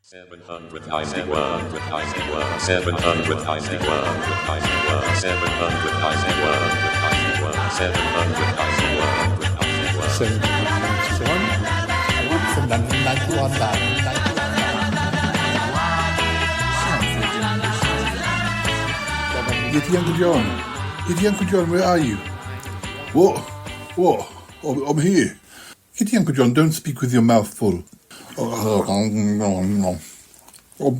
791 with 791 with Yeti Uncle John. Yeti Uncle John, where are you? What? I'm here. Yeti Uncle John, don't speak with your mouth full. I'm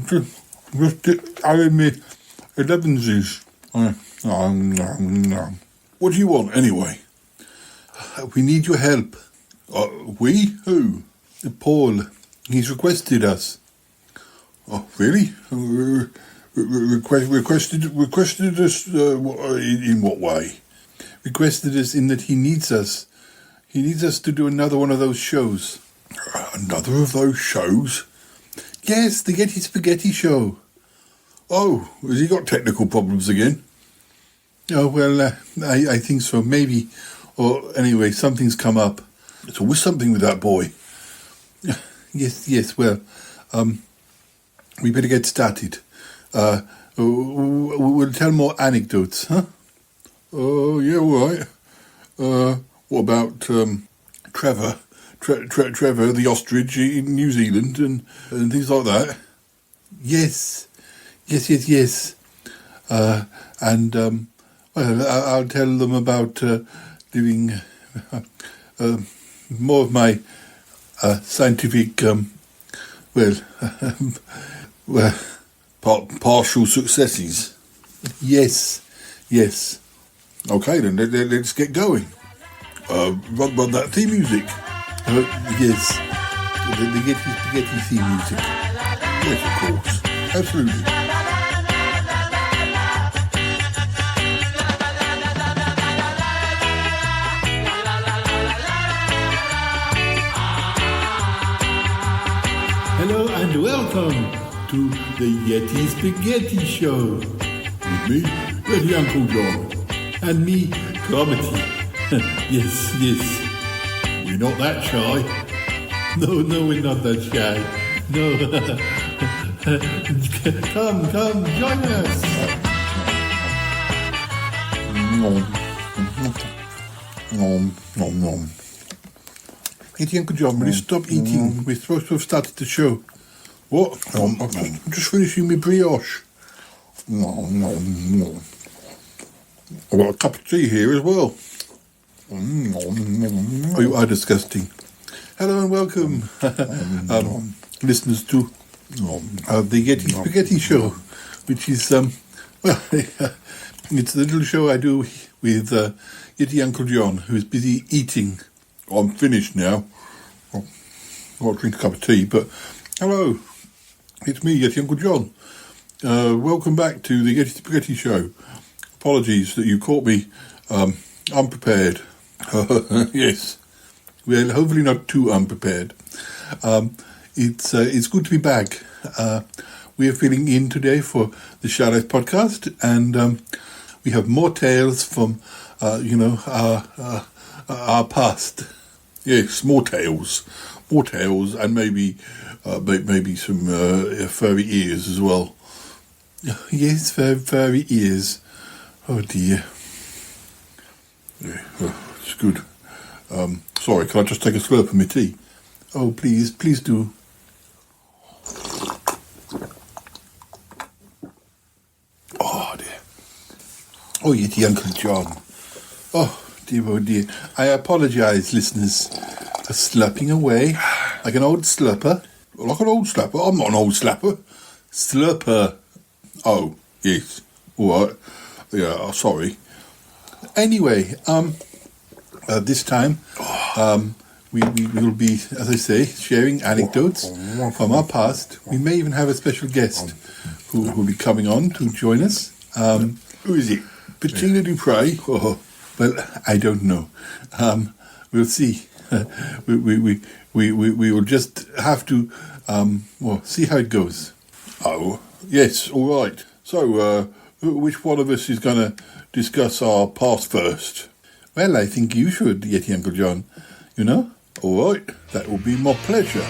just having me 11s. What do you want, anyway? We need your help. We? Who? Paul. He's requested us. Oh, really? Requested us in what way? Requested us in that he needs us. He needs us to do another one of those shows. Another of those shows? Yes, the Yeti Spaghetti Show. Oh, has he got technical problems again? Oh, well, I think so, maybe. Or anyway, something's come up. There's always something with that boy. Yes, well, we better get started. We'll tell more anecdotes, huh? Oh, yeah, all right. What about Trevor? Trevor, the ostrich in New Zealand and things like that? Yes. And I'll tell them about doing more of my scientific, partial successes. Yes. Okay, then let's get going. Run that theme music. Yes, the Yeti Spaghetti theme music. Yes, of course, absolutely. Hello and welcome to the Yeti Spaghetti Show. With me, Yeti Uncle John, and me, Comedy. Yes. We're not that shy. No, we're not that shy. No. Come, join us. Yeti Uncle John, will you stop eating? We're supposed to have started the show. What? I'm just finishing my brioche. I've got a cup of tea here as well. Oh, you are disgusting. Hello and welcome, listeners to the Yeti Spaghetti Show, which is, it's the little show I do with Yeti Uncle John, who is busy eating. I'm finished now. I'll drink a cup of tea, but hello, it's me, Yeti Uncle John. Welcome back to the Yeti Spaghetti Show. Apologies that you caught me unprepared. Yes. Well, hopefully not too unprepared. It's good to be back. We are filling in today for the Charlotte podcast, and we have more tales from, our past. Yes, more tales, and maybe some furry ears as well. Yes, furry ears. Oh dear. Yeah, it's good. Sorry, can I just take a slurp of my tea? Oh, please do. Oh, dear. Oh, Yeti Uncle John. Oh, dear. I apologise, listeners, for slurping away like an old slurper. Like an old slapper? I'm not an old slapper. Slurper. Oh, yes. All right. Yeah, sorry. Anyway, this time we will be, as I say, sharing anecdotes from our past. We may even have a special guest who will be coming on to join us. Who is it? Bettina Dupre? Oh, well, I don't know. We'll see. We will just have to see how it goes. Oh, yes, all right. So, which one of us is going to discuss our past first? Well, I think you should, Yeti Uncle John. All right, that will be my pleasure.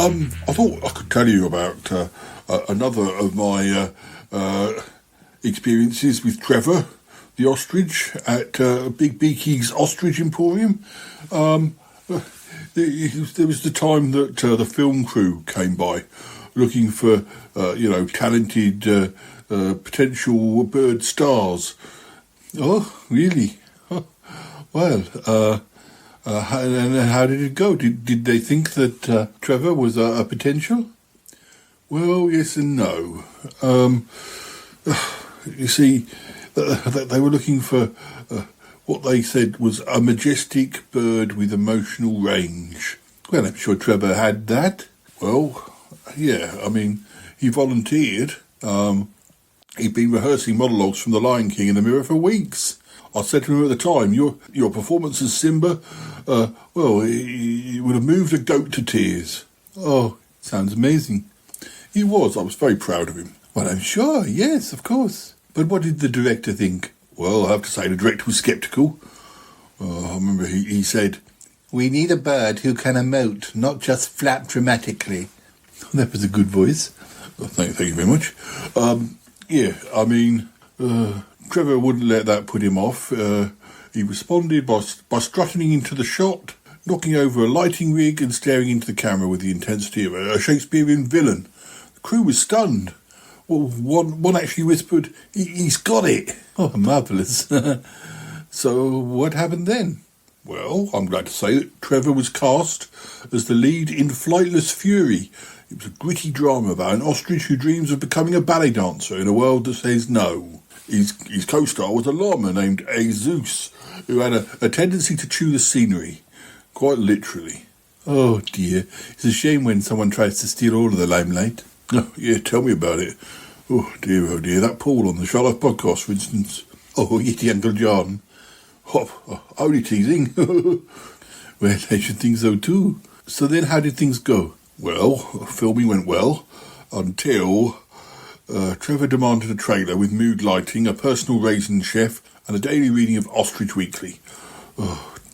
I thought I could tell you about another of my experiences with Trevor, the ostrich, at Big Beaky's Ostrich Emporium. There was the time that the film crew came by looking for, talented potential bird stars. Oh, really? Oh, well, and how did it go? Did they think that Trevor was a potential? Well, yes and no. You see, they were looking for what they said was a majestic bird with emotional range. Well, I'm sure Trevor had that. Well, yeah, I mean, he volunteered. He'd been rehearsing monologues from The Lion King in the mirror for weeks. I said to him at the time, your performance as Simba, it would have moved a goat to tears. Oh, sounds amazing. He was. I was very proud of him. Well, I'm sure. Yes, of course. But what did the director think? Well, I have to say the director was sceptical. I remember he said, "We need a bird who can emote, not just flap dramatically." That was a good voice. Well, thank you very much. Trevor wouldn't let that put him off. He responded by strutting into the shot, knocking over a lighting rig and staring into the camera with the intensity of a Shakespearean villain. The crew was stunned. Well, one actually whispered, "He's got it." Oh, marvellous. So what happened then? Well, I'm glad to say that Trevor was cast as the lead in Flightless Fury. It was a gritty drama about an ostrich who dreams of becoming a ballet dancer in a world that says no. His co-star was a llama named Zeus, who had a tendency to chew the scenery, quite literally. Oh dear, it's a shame when someone tries to steal all of the limelight. Oh, yeah, tell me about it. Oh dear, that Paul on the Charlotte podcast, for instance. Oh, Yeti Uncle John. Only teasing. Well, I should think so too. So then how did things go? Well, filming went well until Trevor demanded a trailer with mood lighting, a personal raisin chef, and a daily reading of Ostrich Weekly.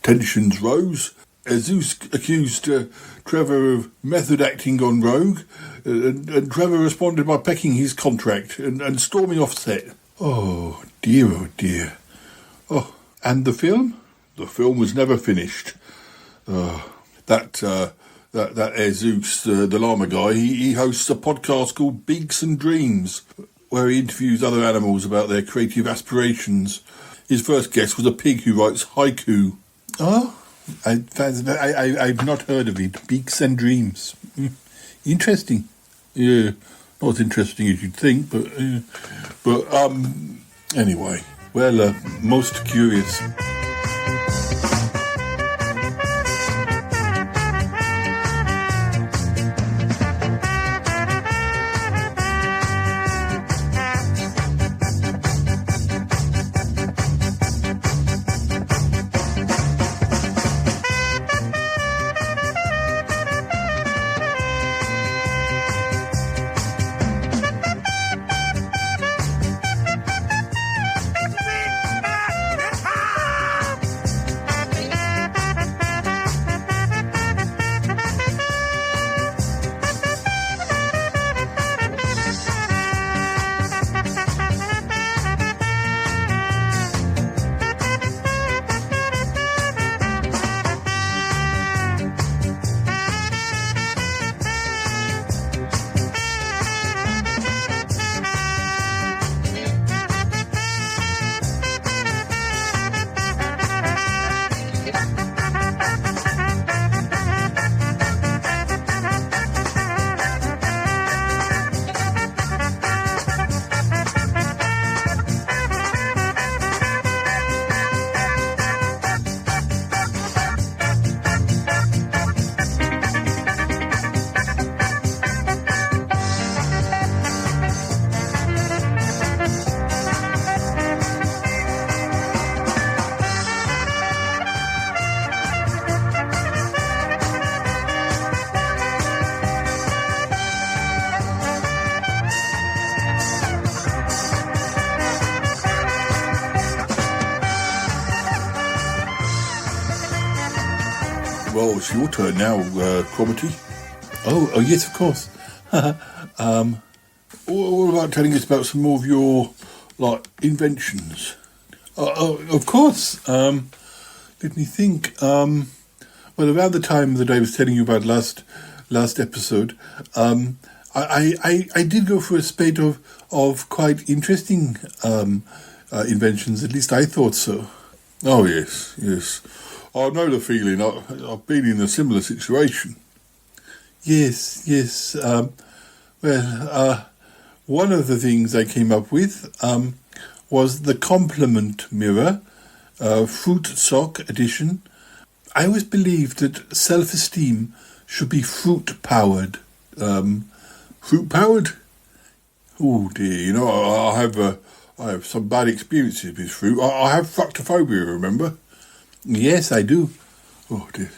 Tensions rose. Zeus accused Trevor of method acting gone rogue, and Trevor responded by pecking his contract and storming off set. Oh dear. Oh, and the film? The film was never finished. That Zeus, the llama guy, he hosts a podcast called Beaks and Dreams, where he interviews other animals about their creative aspirations. His first guest was a pig who writes haiku. Oh, I've not heard of it. Beaks and Dreams. Interesting. Yeah, not as interesting as you'd think, but anyway. Well, most curious. Well, it's your turn now, Cromitty. Oh, yes, of course. What about telling us about some more of your, inventions? Of course. Let me think. Well, around the time that I was telling you about last episode, I did go for a spate of quite interesting inventions. At least I thought so. Oh yes, yes. I know the feeling. I've been in a similar situation. Yes, yes. One of the things I came up with was the complement mirror, fruit sock edition. I always believed that self-esteem should be fruit-powered. Fruit powered? Oh dear, I have some bad experiences with fruit. I have fructophobia, remember? Yes, I do. Oh dear.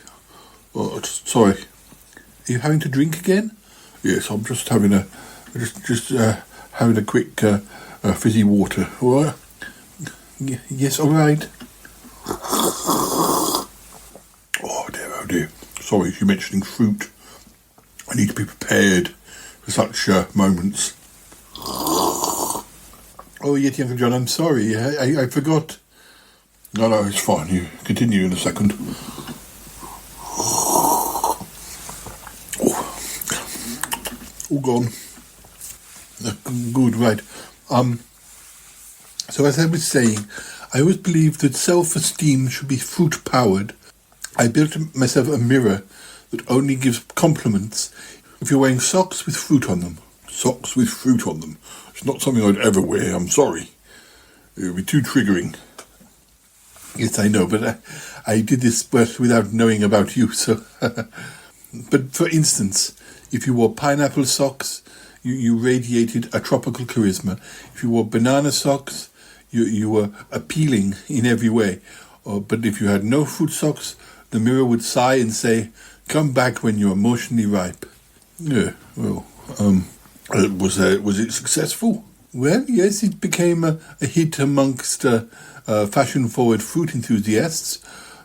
Oh, sorry. Are you having to drink again? Yes, I'm just having having a quick fizzy water. All right? Yes, all right. Oh dear. Sorry, you're mentioning fruit. I need to be prepared for such moments. Oh, Yeti Uncle John, I'm sorry. I forgot. No, it's fine. You continue in a second. All gone. Good, right. So as I was saying, I always believed that self-esteem should be fruit-powered. I built myself a mirror that only gives compliments if you're wearing socks with fruit on them. Socks with fruit on them. It's not something I'd ever wear, I'm sorry. It would be too triggering. Yes, I know, but I did this without knowing about you, so... But for instance, if you wore pineapple socks, you radiated a tropical charisma. If you wore banana socks, you were appealing in every way. But if you had no fruit socks, the mirror would sigh and say, "Come back when you're emotionally ripe." Yeah, well, was it successful? Well, yes, it became a hit amongst fashion-forward fruit enthusiasts,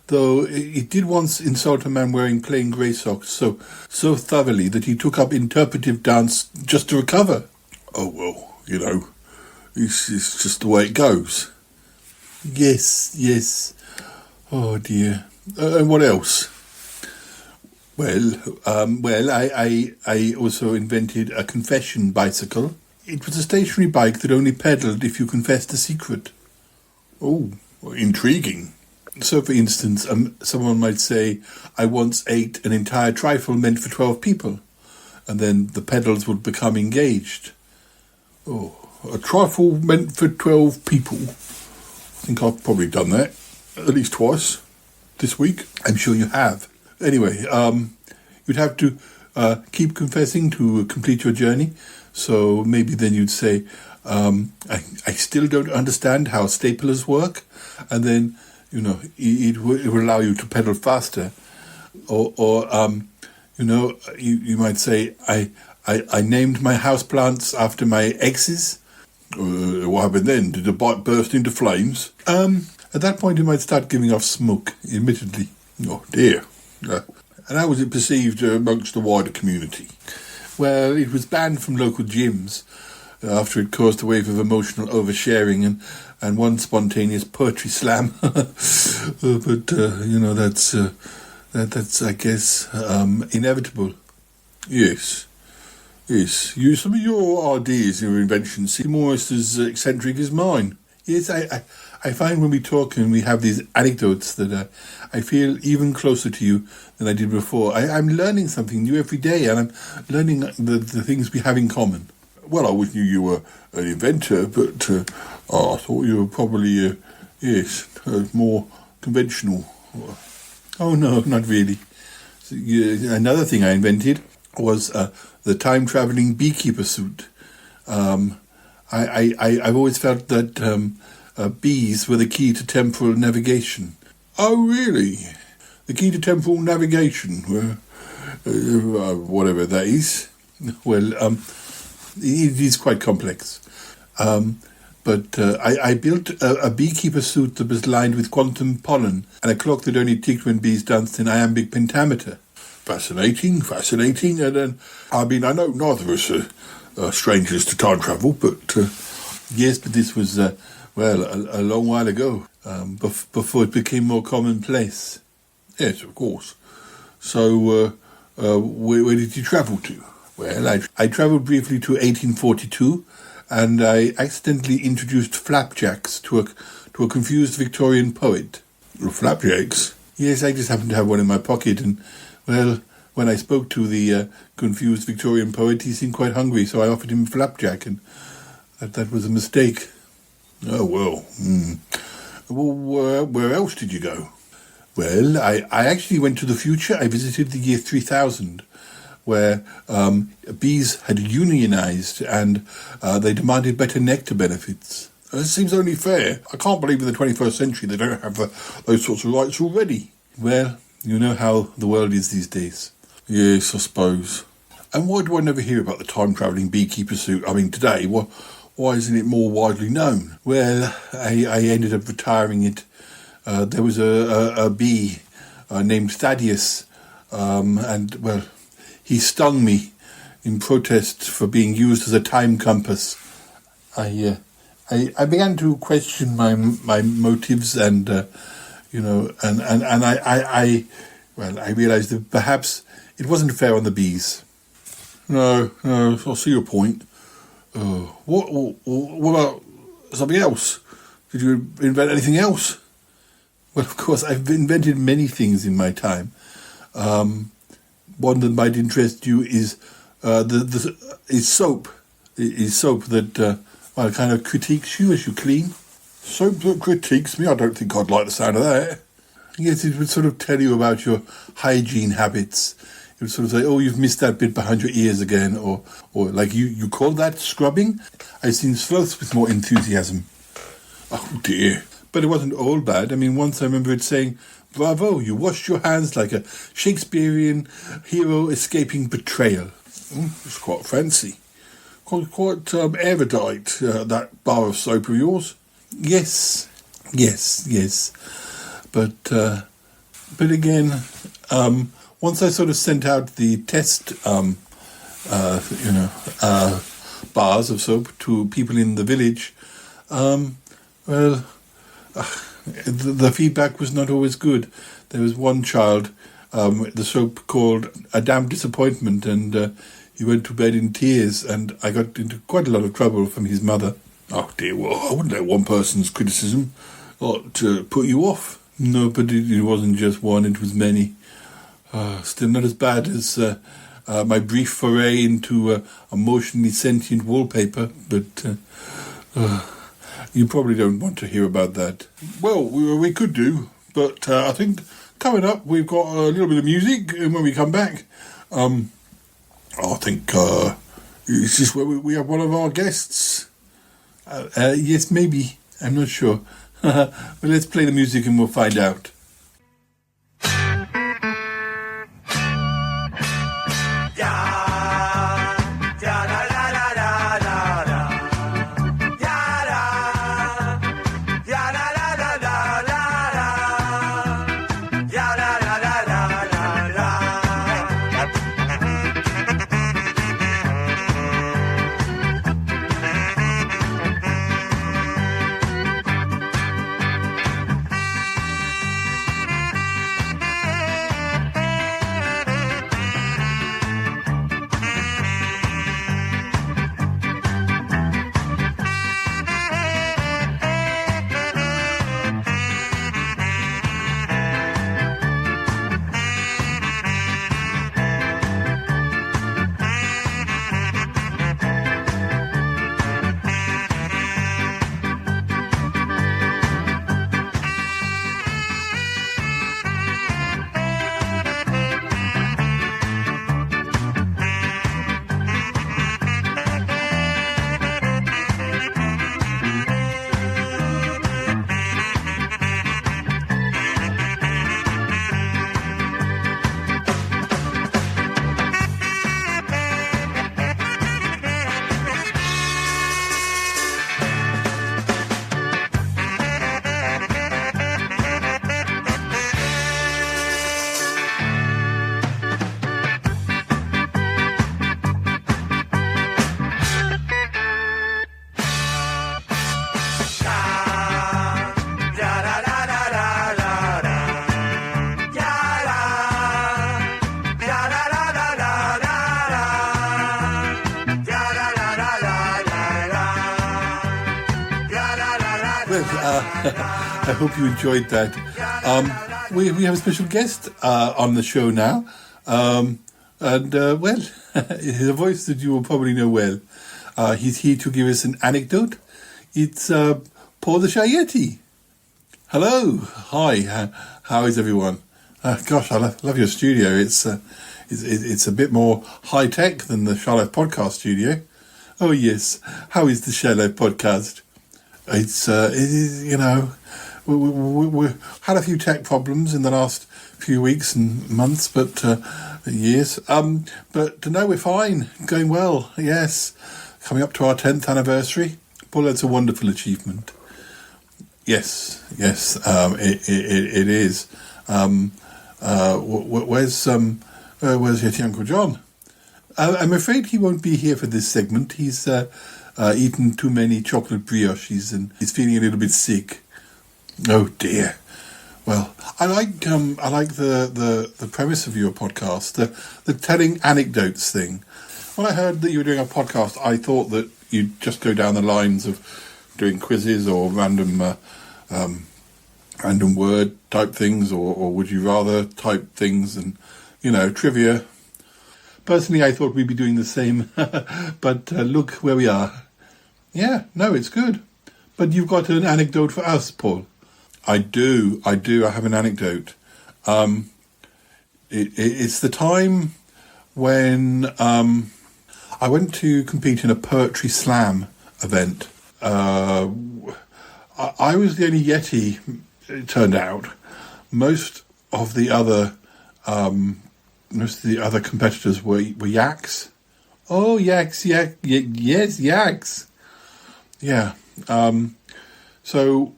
though it did once insult a man wearing plain grey socks so thoroughly that he took up interpretive dance just to recover. Oh, well, it's just the way it goes. Yes. Oh, dear. And what else? Well, I also invented a confession bicycle. It was a stationary bike that only pedalled if you confessed a secret. Oh, intriguing. So, for instance, someone might say, "I once ate an entire trifle meant for 12 people," and then the pedals would become engaged. Oh, a trifle meant for 12 people. I think I've probably done that at least twice this week. I'm sure you have. Anyway, you'd have to keep confessing to complete your journey. So maybe then you'd say, I still don't understand how staplers work. And then, it will allow you to pedal faster. Or you might say, I named my houseplants after my exes. What happened then? Did the bike burst into flames? At that point, you might start giving off smoke, admittedly. Oh, dear. And how was it perceived amongst the wider community? Well, it was banned from local gyms after it caused a wave of emotional oversharing and one spontaneous poetry slam. But that's I guess inevitable. Yes. Some of your ideas, your inventions seem almost as eccentric as mine. Yes, I find when we talk and we have these anecdotes that I feel even closer to you than I did before. I'm learning something new every day, and I'm learning the things we have in common. Well, I always knew you were an inventor, but I thought you were probably, more conventional. Oh, no, not really. So, another thing I invented was the time-travelling beekeeper suit. I've always felt that bees were the key to temporal navigation. Oh, really? The key to temporal navigation? Whatever that is. Well, it is quite complex. But I built a beekeeper suit that was lined with quantum pollen and a clock that only ticked when bees danced in iambic pentameter. Fascinating. And then, I mean, I know neither of us are strangers to time travel, but yes, but this was, a long while ago, before it became more commonplace. Yes, of course. So, where did you travel to? Well, I travelled briefly to 1842, and I accidentally introduced flapjacks to a confused Victorian poet. Flapjacks? Yes, I just happened to have one in my pocket, and, well, when I spoke to the confused Victorian poet, he seemed quite hungry, so I offered him a flapjack, and that was a mistake. Oh, well. Well, where else did you go? Well, I actually went to the future. I visited the year 3000, where bees had unionized and they demanded better nectar benefits. It seems only fair. I can't believe in the 21st century they don't have those sorts of rights already. Well, you know how the world is these days. Yes, I suppose. And why do I never hear about the time-travelling beekeeper suit? I mean, today, why isn't it more widely known? Well, I ended up retiring it. There was a bee named Thaddeus, and, well, he stung me in protest for being used as a time compass. I began to question my motives, and I realised that perhaps it wasn't fair on the bees. No, I see your point. What about something else? Did you invent anything else? Well, of course, I've invented many things in my time. One that might interest you is soap. Is soap that kind of critiques you as you clean. Soap that critiques me? I don't think I'd like the sound of that. Yes, it would sort of tell you about your hygiene habits. It would sort of say, oh, you've missed that bit behind your ears again, or like you call that scrubbing? I've seen sloths with more enthusiasm. Oh dear. But it wasn't all bad. I mean, once I remember it saying, bravo, you washed your hands like a Shakespearean hero escaping betrayal. It's quite fancy. Quite erudite, that bar of soap of yours. Yes. But again, once I sort of sent out the test, bars of soap to people in the village, the feedback was not always good. There was one child, the soap called a damn disappointment, and he went to bed in tears, and I got into quite a lot of trouble from his mother. Oh dear, well, I wouldn't let one person's criticism to put you off. No, but it wasn't just one, it was many. Still not as bad as my brief foray into emotionally sentient wallpaper, but you probably don't want to hear about that. Well, we could do, but I think coming up we've got a little bit of music, and when we come back, I think it's just where we have one of our guests. Yes, maybe. I'm not sure. But let's play the music and we'll find out. I hope you enjoyed that. We have a special guest on the show now. Well, his voice that you will probably know well. He's here to give us an anecdote. It's Paul the Shy Yeti. Hello. Hi. How is everyone? Gosh, I love your studio. It's a bit more high tech than the Shallow Podcast studio. Oh yes. How is the Shallow Podcast? It is, we had a few tech problems in the last few weeks and months, but years. But no, we're fine. Going well. Yes. Coming up to our 10th anniversary. Well, that's a wonderful achievement. Yes. It is. Where's Yeti Uncle John? I'm afraid he won't be here for this segment. He's eaten too many chocolate brioches and he's feeling a little bit sick. Oh dear. Well, I like the premise of your podcast, the telling anecdotes thing. When I heard that you were doing a podcast, I thought that you'd just go down the lines of doing quizzes or random word type things, or would you rather type things and trivia. Personally, I thought we'd be doing the same, but look where we are. Yeah, no, it's good. But you've got an anecdote for us, Paul. I do. I have an anecdote. It's the time when I went to compete in a poetry slam event. I was the only Yeti, it turned out. Most of the other competitors were yaks. Oh, yaks, yes, yaks. Yeah. So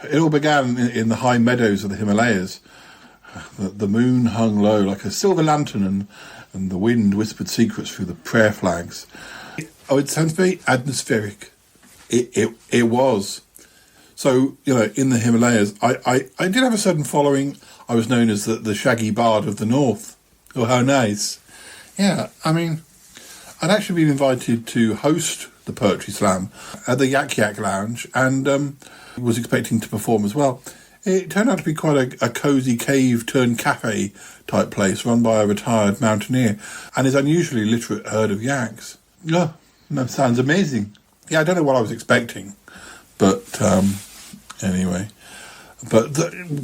it all began in the high meadows of the Himalayas. The moon hung low like a silver lantern, and the wind whispered secrets through the prayer flags. It sounds very atmospheric. It was. So, in the Himalayas, I did have a certain following. I was known as the Shaggy Bard of the North. Oh, how nice. Yeah, I mean, I'd actually been invited to host the Poetry Slam at the Yak Yak Lounge and was expecting to perform as well. It turned out to be quite a cosy cave turned cafe type place run by a retired mountaineer and his unusually literate herd of yaks. Oh, that sounds amazing. Yeah, I don't know what I was expecting, but anyway. But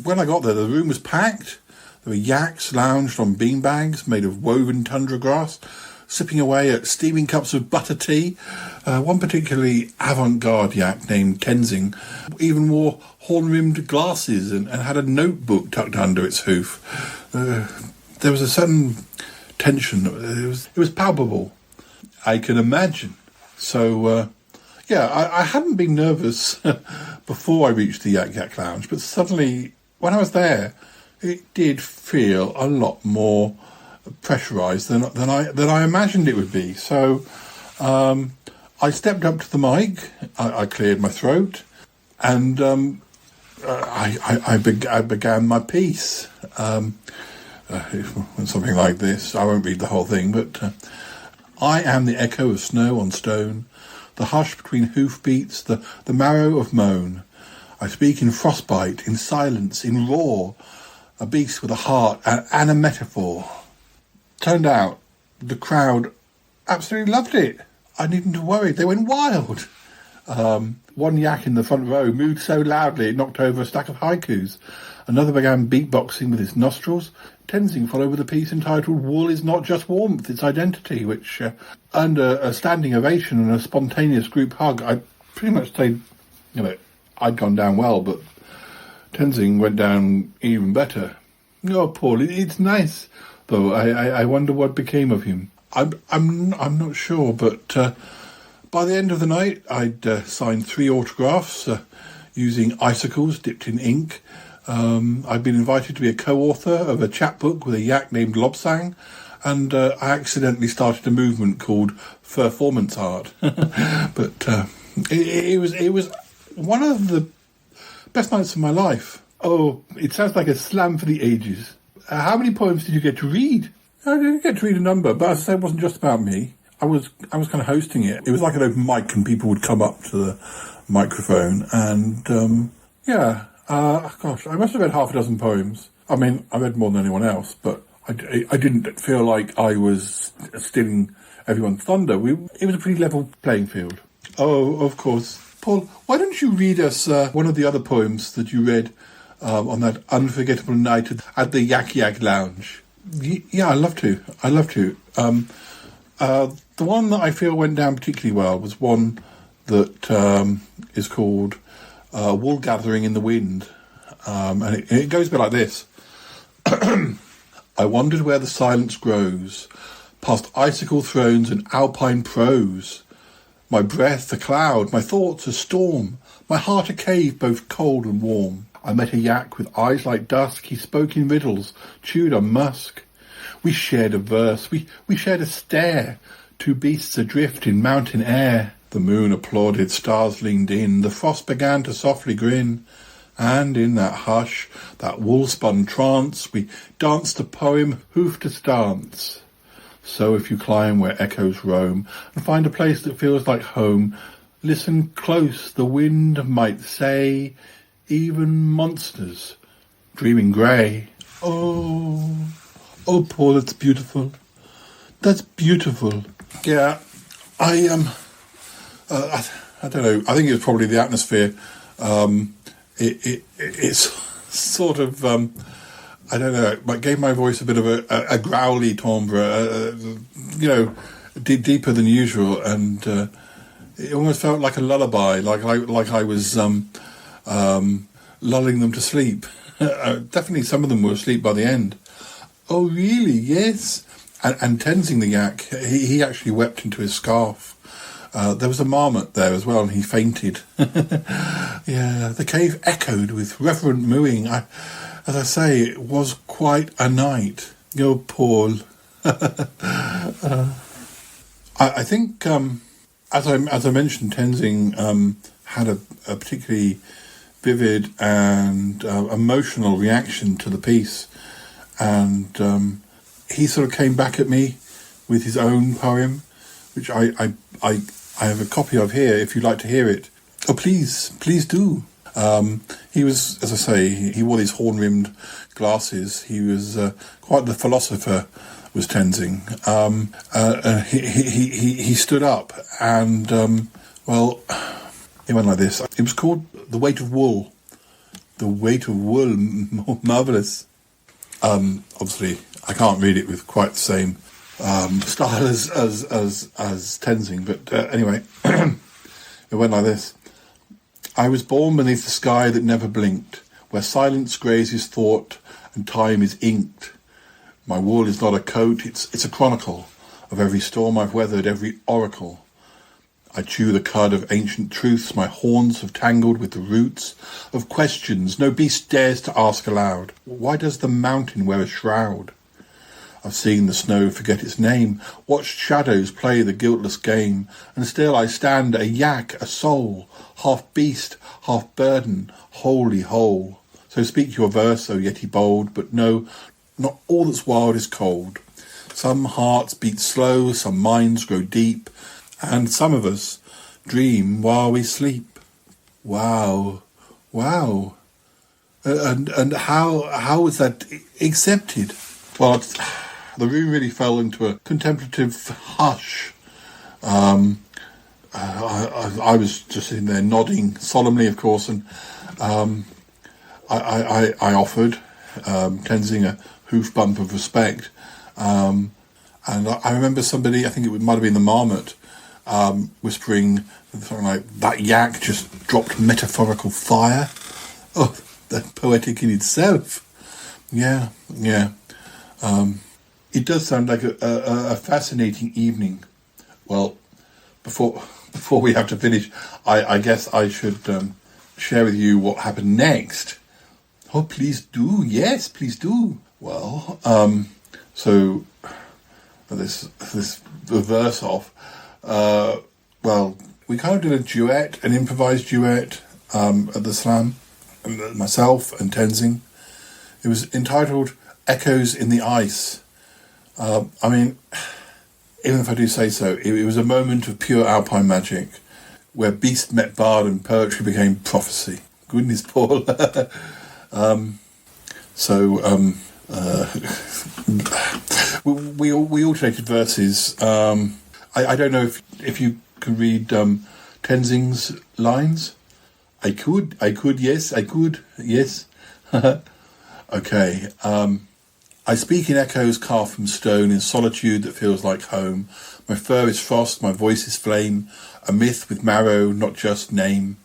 when I got there, the room was packed. There were yaks lounged on beanbags made of woven tundra grass, sipping away at steaming cups of butter tea. One particularly avant-garde yak named Tenzing even wore horn-rimmed glasses and had a notebook tucked under its hoof. There was a certain tension. It was palpable. I can imagine. So, I hadn't been nervous before I reached the Yak Yak Lounge, but suddenly, when I was there, it did feel a lot more pressurised than I imagined it would be. So I stepped up to the mic, I cleared my throat, and I began my piece. Something like this. I won't read the whole thing, but I am the echo of snow on stone, the hush between hoofbeats, the marrow of moan. I speak in frostbite, in silence, in roar, a beast with a heart and a metaphor. Turned out the crowd absolutely loved it. I needn't have worried. They went wild. One yak in the front row moved so loudly it knocked over a stack of haikus. Another began beatboxing with his nostrils. Tenzing followed with a piece entitled "Wool is not just warmth, it's identity," which earned a standing ovation and a spontaneous group hug. I pretty much stayed, I'd gone down well, but Tenzing went down even better. Oh, Paul, it's nice, though. I wonder what became of him. I'm not sure, but by the end of the night, I'd signed 3 autographs using icicles dipped in ink. I'd been invited to be a co-author of a chapbook with a yak named Lobsang, and I accidentally started a movement called Performance Art. But it was one of the best nights of my life. Oh, it sounds like a slam for the ages. How many poems did you get to read? I didn't get to read a number, but as I say, it wasn't just about me. I was kind of hosting it. It was like an open mic, and people would come up to the microphone and Yeah, gosh, I must have read half a dozen poems. I mean, I read more than anyone else, but I didn't feel like I was stealing everyone's thunder. It was a pretty level playing field. Oh, of course. Paul, why don't you read us one of the other poems that you read on that unforgettable night at the Yak Yak Lounge? Yeah, I'd love to. I'd love to. The one that I feel went down particularly well was one that is called Wool Gathering in the Wind. And it goes a bit like this. I wandered where the silence grows, past icicle thrones and alpine prose. My breath a cloud, my thoughts a storm, my heart a cave both cold and warm. I met a yak with eyes like dusk, he spoke in riddles, chewed on musk. We shared a verse, we shared a stare, two beasts adrift in mountain air. The moon applauded, stars leaned in, the frost began to softly grin. And in that hush, that wool-spun trance, we danced a poem hoof to stance. So if you climb where echoes roam, and find a place that feels like home, listen close, the wind might say, even monsters dreaming grey. Oh, Paul, that's beautiful. That's beautiful. Yeah, I don't know. I think it was probably the atmosphere. It's sort of I don't know. It gave my voice a bit of a growly timbre, deeper than usual, and it almost felt like a lullaby, like I was lulling them to sleep. Definitely, some of them were asleep by the end. Oh, really? Yes. And Tenzing the yak, he actually wept into his scarf. There was a marmot there as well, and he fainted. Yeah, the cave echoed with reverent mooing. As I say, it was quite a night. Oh, Paul. I think, as I mentioned, Tenzing had a particularly vivid and emotional reaction to the piece, and he sort of came back at me with his own poem, which I have a copy of here, if you'd like to hear it. Oh, please do. He was, as I say, he wore these horn-rimmed glasses. He was quite the philosopher, was Tenzing. He stood up and, it went like this. It was called The Weight of Wool. The Weight of Wool, marvellous. Obviously, I can't read it with quite the same style as Tenzing, but anyway, it went like this. I was born beneath a sky that never blinked, where silence grazes thought and time is inked. My wool is not a coat, it's a chronicle of every storm I've weathered, every oracle. I chew the cud of ancient truths my horns have tangled with the roots of questions no beast dares to ask aloud. Why does the mountain wear a shroud? I've seen the snow forget its name, watched shadows play the guiltless game, and still I stand a yak, a soul, half beast, half burden, wholly whole. So speak your verse, O Yeti bold, but no, not all that's wild is cold. Some hearts beat slow, some minds grow deep, and some of us dream while we sleep. Wow. And how was that accepted? Well, the room really fell into a contemplative hush. I was just sitting there nodding solemnly, of course, and I offered Tenzing a hoof bump of respect. And I remember somebody, I think it might have been the marmot, whispering something like, that yak just dropped metaphorical fire. Oh, that's poetic in itself. Yeah. It does sound like a fascinating evening. Well, before we have to finish, I guess I should share with you what happened next. Oh, please do. Yes, please do. Well, so this verse off. We kind of did a duet, an improvised duet at the slam, myself and Tenzing. It was entitled Echoes in the Ice. I mean, even if I do say so, it was a moment of pure alpine magic, where beast met bard and poetry became prophecy. goodness, Paul. We alternated verses. I don't know if you can read Tenzing's lines. I could, yes, yes. Okay. I speak in echoes carved from stone, in solitude that feels like home. My fur is frost, my voice is flame, a myth with marrow, not just name.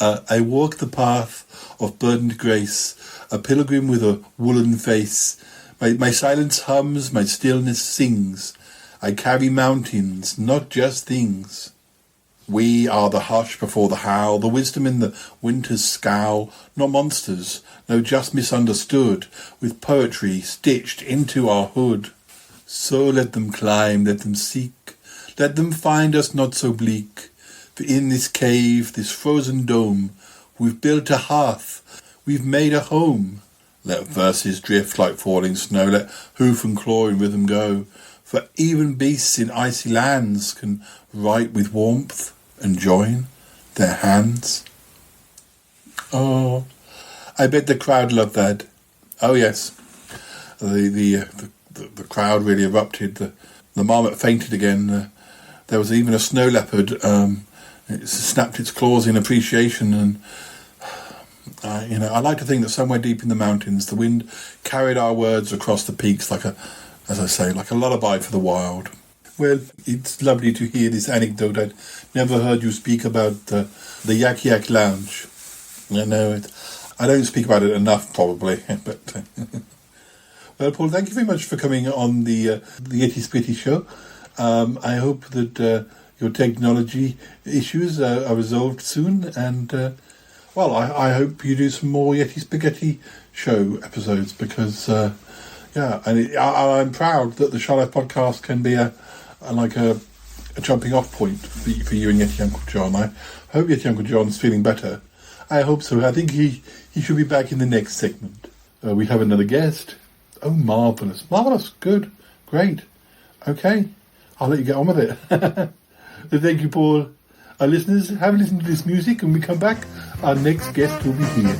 I walk the path of burdened grace, a pilgrim with a woolen face. My silence hums, my stillness sings. I carry mountains, not just things. We are the hush before the howl, the wisdom in the winter's scowl, not monsters, no, just misunderstood, with poetry stitched into our hood. So let them climb, let them seek, let them find us not so bleak. For in this cave, this frozen dome, we've built a hearth, we've made a home. Let verses drift like falling snow, let hoof and claw in rhythm go. For even beasts in icy lands can write with warmth and join their hands. Oh, I bet the crowd loved that. Oh yes, the crowd really erupted. The marmot fainted again. There was even a snow leopard. It snapped its claws in appreciation, and I like to think that somewhere deep in the mountains, the wind carried our words across the peaks like a lullaby for the wild. Well, it's lovely to hear this anecdote. I'd never heard you speak about the Yak Yak Lounge. I don't speak about it enough, probably. But well, Paul, thank you very much for coming on the Yeti Spitty show. I hope that your technology issues are resolved soon, and I hope you do some more Yeti Spaghetti show episodes because. I'm proud that the Shy Life podcast can be a jumping off point for you and Yeti Uncle John. I hope Yeti Uncle John's feeling better. I hope so. I think he should be back in the next segment. We have another guest. Oh, marvellous. Marvellous. Good. Great. Okay. I'll let you get on with it. Thank you, Paul. Our listeners, have a listen to this music. When we come back, our next guest will be here.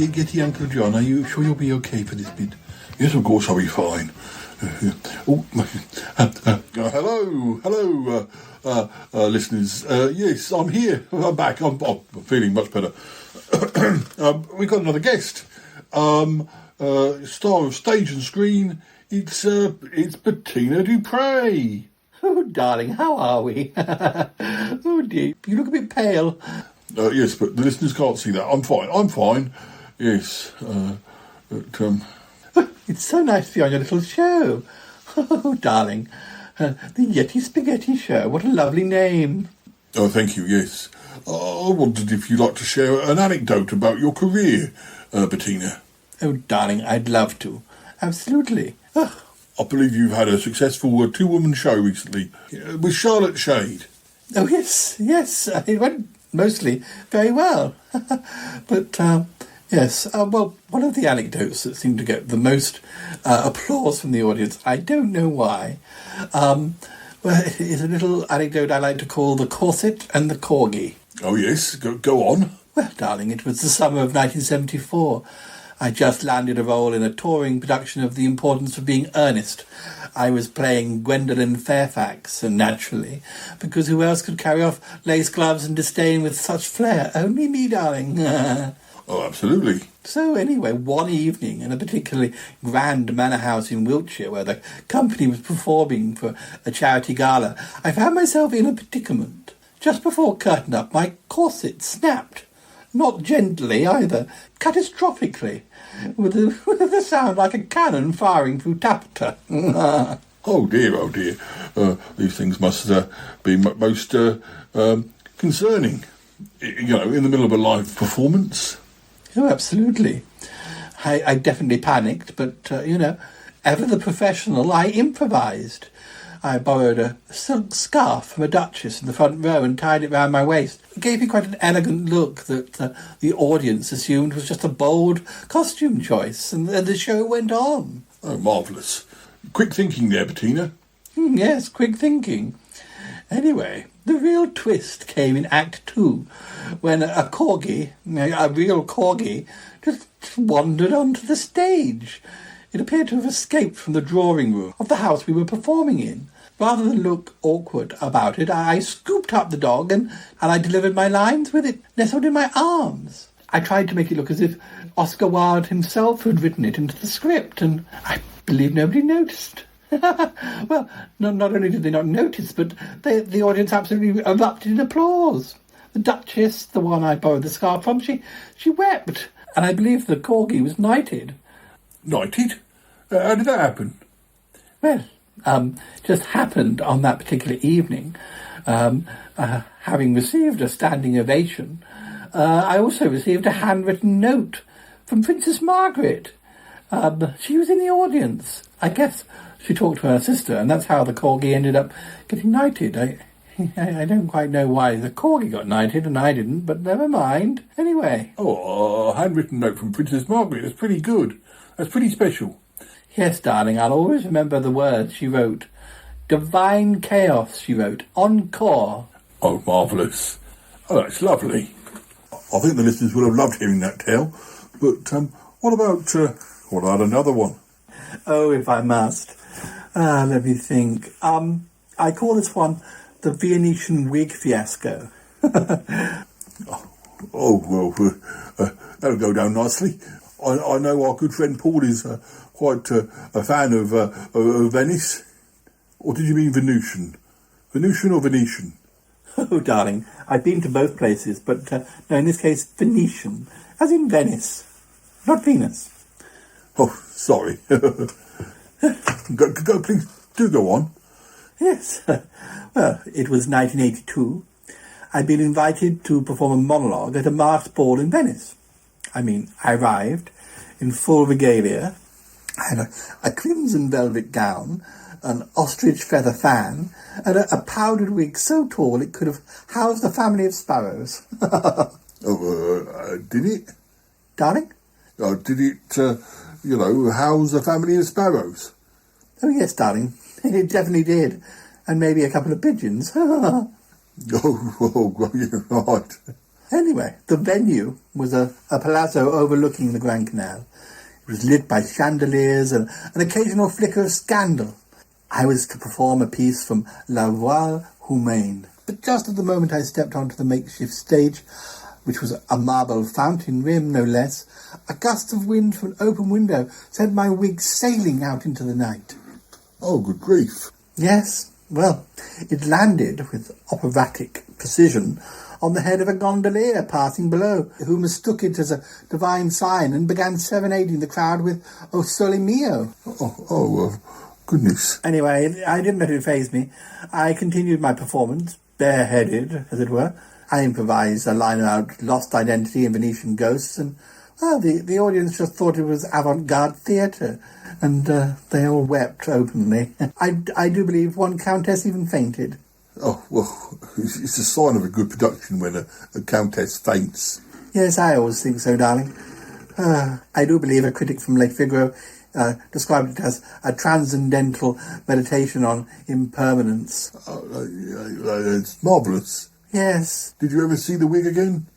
Yeti Uncle John, are you sure you'll be okay for this bit? Yes, of course I'll be fine. Hello, listeners. Yes, I'm here. I'm back. I'm feeling much better. We've got another guest. Star of stage and screen. It's Bettina Dupre. Oh, darling, how are we? Oh, dear, you look a bit pale. Yes, but the listeners can't see that. I'm fine. Yes. It's so nice to be on your little show. Oh, darling. The Yeti Spaghetti Show. What a lovely name. Oh, thank you, yes. I wondered if you'd like to share an anecdote about your career, Bettina. Oh, darling, I'd love to. Absolutely. Ugh. I believe you've had a successful two-woman show recently with Charlotte Shade. Oh, yes. It went mostly very well. But, yes. Well, one of the anecdotes that seemed to get the most applause from the audience, I don't know why, well, it is a little anecdote I like to call the corset and the corgi. Oh, yes. Go on. Well, darling, it was the summer of 1974. I just landed a role in a touring production of The Importance of Being Earnest. I was playing Gwendolyn Fairfax, and naturally, because who else could carry off lace gloves and disdain with such flair? Only me, darling. Oh, absolutely. So anyway, one evening in a particularly grand manor house in Wiltshire where the company was performing for a charity gala, I found myself in a predicament. Just before curtain up, my corset snapped. Not gently either, catastrophically, with a sound like a cannon firing through taffeta. Oh dear. These things must be most concerning, in the middle of a live performance. Oh, absolutely. I definitely panicked, but, ever the professional, I improvised. I borrowed a silk scarf from a duchess in the front row and tied it round my waist. It gave me quite an elegant look that the audience assumed was just a bold costume choice, and the show went on. Oh, marvellous. Quick thinking there, Bettina. Yes, quick thinking. Anyway, the real twist came in Act 2, when a real corgi, just wandered onto the stage. It appeared to have escaped from the drawing room of the house we were performing in. Rather than look awkward about it, I scooped up the dog and I delivered my lines with it nestled in my arms. I tried to make it look as if Oscar Wilde himself had written it into the script, and I believe nobody noticed. Well, not only did they not notice, but the audience absolutely erupted in applause. The Duchess, the one I borrowed the scarf from, she wept, and I believe the corgi was knighted. Knighted? How did that happen? Well, just happened on that particular evening. Having received a standing ovation, I also received a handwritten note from Princess Margaret. She was in the audience. I guess she talked to her sister, and that's how the corgi ended up getting knighted. I don't quite know why the corgi got knighted and I didn't, but never mind. Anyway. Oh, a handwritten note from Princess Margaret. That's pretty good. That's pretty special. Yes, darling, I'll always remember the words she wrote. Divine chaos, she wrote. Encore. Oh, marvellous. Oh, that's lovely. I think the listeners will have loved hearing that tale. But what about another one? Oh, if I must. Let me think. I call this one the Venetian wig fiasco. That'll go down nicely. I know our good friend Paul is quite a fan of Venice. Or did you mean Venusian? Venusian or Venetian? Oh, darling, I've been to both places, but no, in this case, Venetian, as in Venice, not Venus. Oh, sorry. Go, please, do go on. Yes. Well, it was 1982. I'd been invited to perform a monologue at a masked ball in Venice. I arrived in full regalia. I had a crimson velvet gown, an ostrich feather fan, and a powdered wig so tall it could have housed a family of sparrows. Did it? Darling? Did it, house a family of sparrows? Oh, yes, darling. It definitely did. And maybe a couple of pigeons. Oh, you're right. Anyway, the venue was a palazzo overlooking the Grand Canal. It was lit by chandeliers and an occasional flicker of scandal. I was to perform a piece from La Voile Humaine. But just at the moment I stepped onto the makeshift stage, which was a marble fountain rim, no less, a gust of wind from an open window sent my wig sailing out into the night. Oh, good grief. Yes, well, it landed with operatic precision on the head of a gondolier passing below, who mistook it as a divine sign and began serenading the crowd with "O Sole Mio." Goodness. Anyway, I didn't let it faze me. I continued my performance, bareheaded, as it were. I improvised a line about lost identity and Venetian ghosts, and, well, the audience just thought it was avant-garde theatre, and they all wept openly. I do believe one countess even fainted. Oh, well, it's a sign of a good production when a countess faints. Yes, I always think so, darling. I do believe a critic from Lake Figaro described it as a transcendental meditation on impermanence. It's marvellous. Yes. Did you ever see the wig again?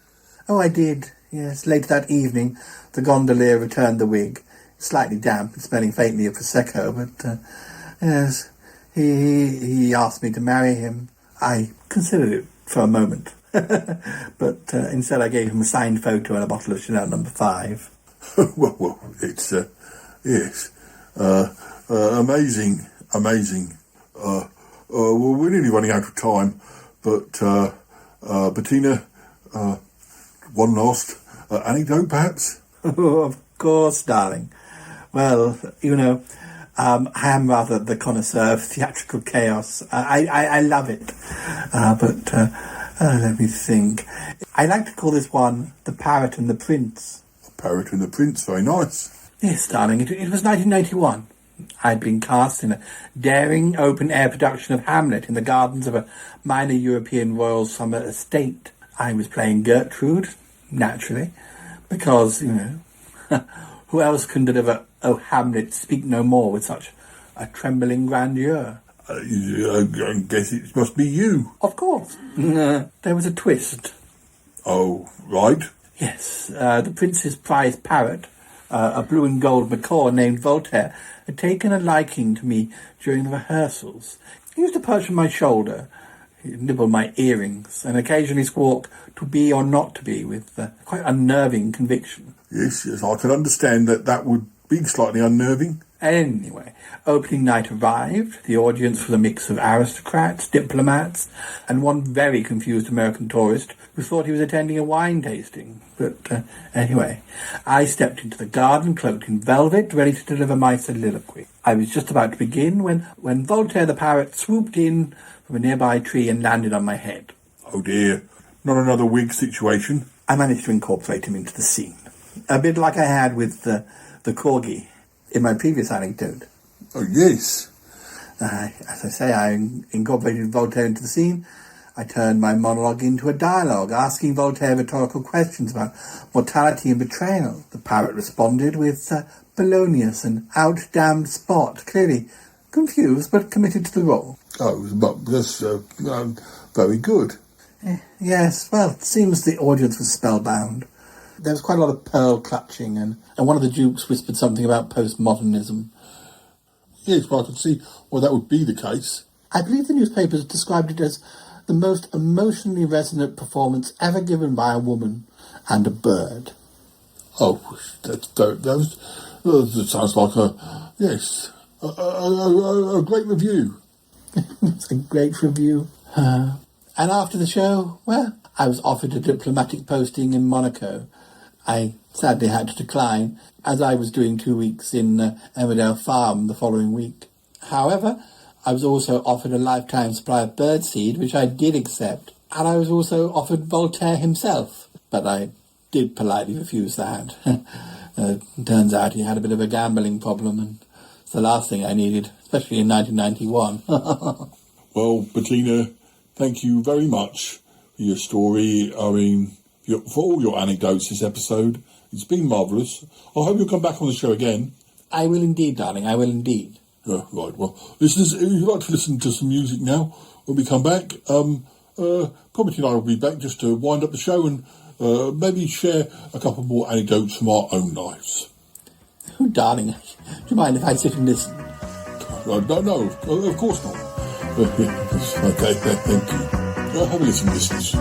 Oh, I did, yes. Later that evening, the gondolier returned the wig, slightly damp and smelling faintly of Prosecco, but, yes, he asked me to marry him. I considered it for a moment, but instead I gave him a signed photo and a bottle of Chanel No. 5. well, it's, yes, amazing. Well, we're nearly running out of time, but, Bettina, one last anecdote, perhaps? Oh, of course, darling. Well, I am rather the connoisseur of theatrical chaos. I love it. But let me think. I like to call this one The Parrot and the Prince. The Parrot and the Prince, very nice. Yes, darling, it was 1991. I'd been cast in a daring open-air production of Hamlet in the gardens of a minor European royal summer estate. I was playing Gertrude, naturally, because, who else can deliver "O Hamlet, speak no more" with such a trembling grandeur? I guess it must be you. Of course. There was a twist. Oh, right. Yes, the prince's prize parrot, a blue and gold macaw named Voltaire, had taken a liking to me during the rehearsals. He used to perch on my shoulder, nibble my earrings, and occasionally squawk "to be or not to be" with quite unnerving conviction. Yes, I can understand that would be slightly unnerving. Anyway, opening night arrived. The audience was a mix of aristocrats, diplomats, and one very confused American tourist who thought he was attending a wine tasting. But anyway, I stepped into the garden cloaked in velvet, ready to deliver my soliloquy. I was just about to begin when Voltaire the parrot swooped in from a nearby tree and landed on my head. Oh dear, not another wig situation. I managed to incorporate him into the scene, a bit like I had with the corgi in my previous anecdote. Oh, yes. As I say, I incorporated Voltaire into the scene. I turned my monologue into a dialogue, asking Voltaire rhetorical questions about mortality and betrayal. The parrot responded with Polonius, an out-damned spot, clearly confused but committed to the role. Oh, that's very good. Yes, well, it seems the audience was spellbound. There was quite a lot of pearl clutching, and one of the dukes whispered something about postmodernism. Yes, well, I can see why that would be the case. I believe the newspapers described it as the most emotionally resonant performance ever given by a woman and a bird. Oh, that sounds like a great review. It's a great review. And after the show, well, I was offered a diplomatic posting in Monaco. I sadly had to decline, as I was doing 2 weeks in Emmerdale Farm the following week. However, I was also offered a lifetime supply of birdseed, which I did accept, and I was also offered Voltaire himself, but I did politely refuse that. Turns out he had a bit of a gambling problem, and it's the last thing I needed, especially in 1991. Well, Bettina, thank you very much for your story. I mean, for all your anecdotes this episode. It's been marvellous. I hope you'll come back on the show again. I will indeed, darling, I will indeed. Right, well, listeners, if you'd like to listen to some music now when we come back, probably tonight will be back just to wind up the show and maybe share a couple more anecdotes from our own lives. Oh, darling, do you mind if I sit and listen? No, of course not. Okay, thank you. Have a listen, listeners.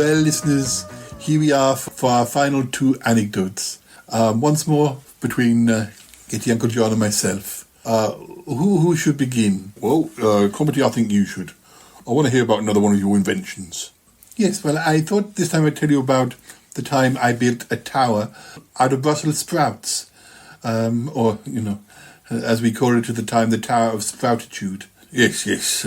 Well, listeners, here we are for our final two anecdotes. Once more between Yeti, Uncle John and myself. Who should begin? Well, Comedy, I think you should. I want to hear about another one of your inventions. Yes, well, I thought this time I'd tell you about the time I built a tower out of Brussels sprouts. Or, as we call it at the time, the Tower of Sproutitude. Yes.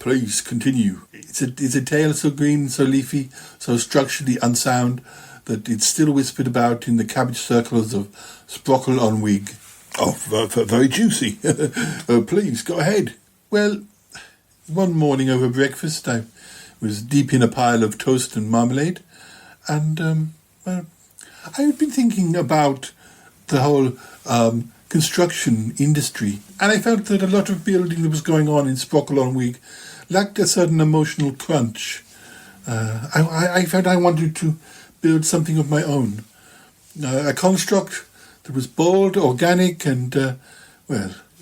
Please continue. It's a tale so green, so leafy, so structurally unsound that it's still whispered about in the cabbage circles of Sprockle on Wig. Oh, very juicy. Please, go ahead. Well, one morning over breakfast, I was deep in a pile of toast and marmalade, and, I had been thinking about the whole construction industry, and I felt that a lot of building that was going on in Sprockle on Wig lacked a certain emotional crunch. I felt I wanted to build something of my own, a construct that was bold, organic, and,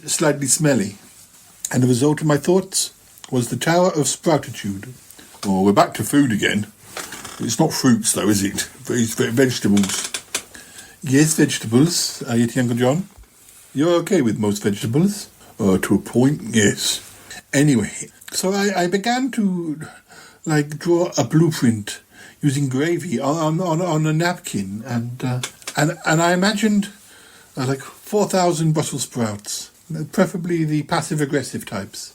slightly smelly. And the result of my thoughts was the Tower of Sproutitude. Oh, we're back to food again. It's not fruits, though, is it? It's vegetables. Yes, vegetables, Yeti, Uncle John. You're okay with most vegetables? To a point, yes. Anyway, so I began to, draw a blueprint using gravy on a napkin, and I imagined, 4,000 Brussels sprouts, preferably the passive-aggressive types.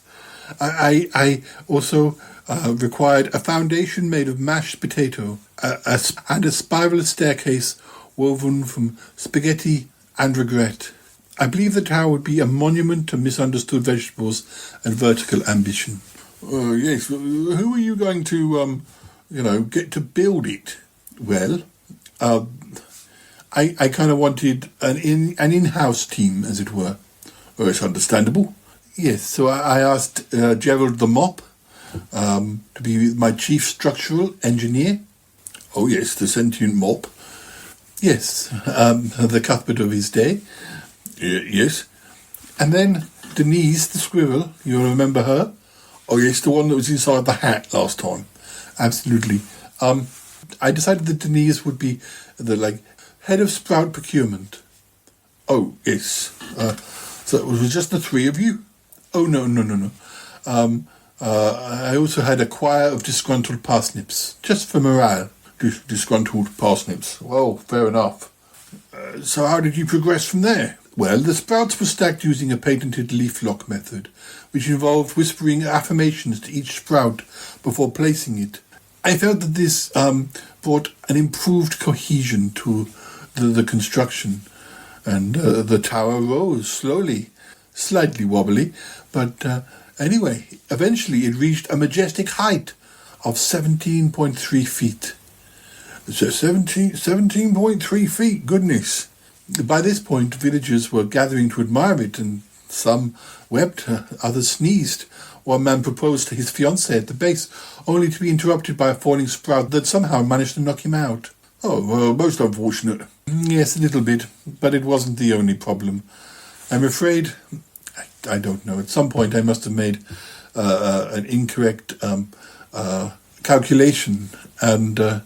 I also required a foundation made of mashed potato and a spiral staircase woven from spaghetti and regret. I believe the tower would be a monument to misunderstood vegetables and vertical ambition. Yes, who are you going to, get to build it? Well, I kind of wanted an in-house team, as it were. Oh, it's understandable. Yes, so I asked Gerald the Mop to be my chief structural engineer. Oh yes, the sentient mop. Yes, the Cuthbert of his day. Yes. And then Denise the squirrel, you remember her? Oh yes, the one that was inside the hat last time. Absolutely. I decided that Denise would be the head of sprout procurement. Oh yes. So it was just the three of you? Oh no. I also had a choir of disgruntled parsnips, just for morale. Disgruntled parsnips. Well, fair enough. So how did you progress from there? Well, the sprouts were stacked using a patented leaf lock method, which involved whispering affirmations to each sprout before placing it. I felt that this brought an improved cohesion to the construction, and the tower rose slowly, slightly wobbly, but anyway, eventually it reached a majestic height of 17.3 feet. So 17.3 feet, goodness. By this point, villagers were gathering to admire it, and some wept, others sneezed. One man proposed to his fiancée at the base, only to be interrupted by a falling sprout that somehow managed to knock him out. Oh, well, most unfortunate. Yes, a little bit, but it wasn't the only problem. I'm afraid, I don't know, at some point I must have made an incorrect calculation, and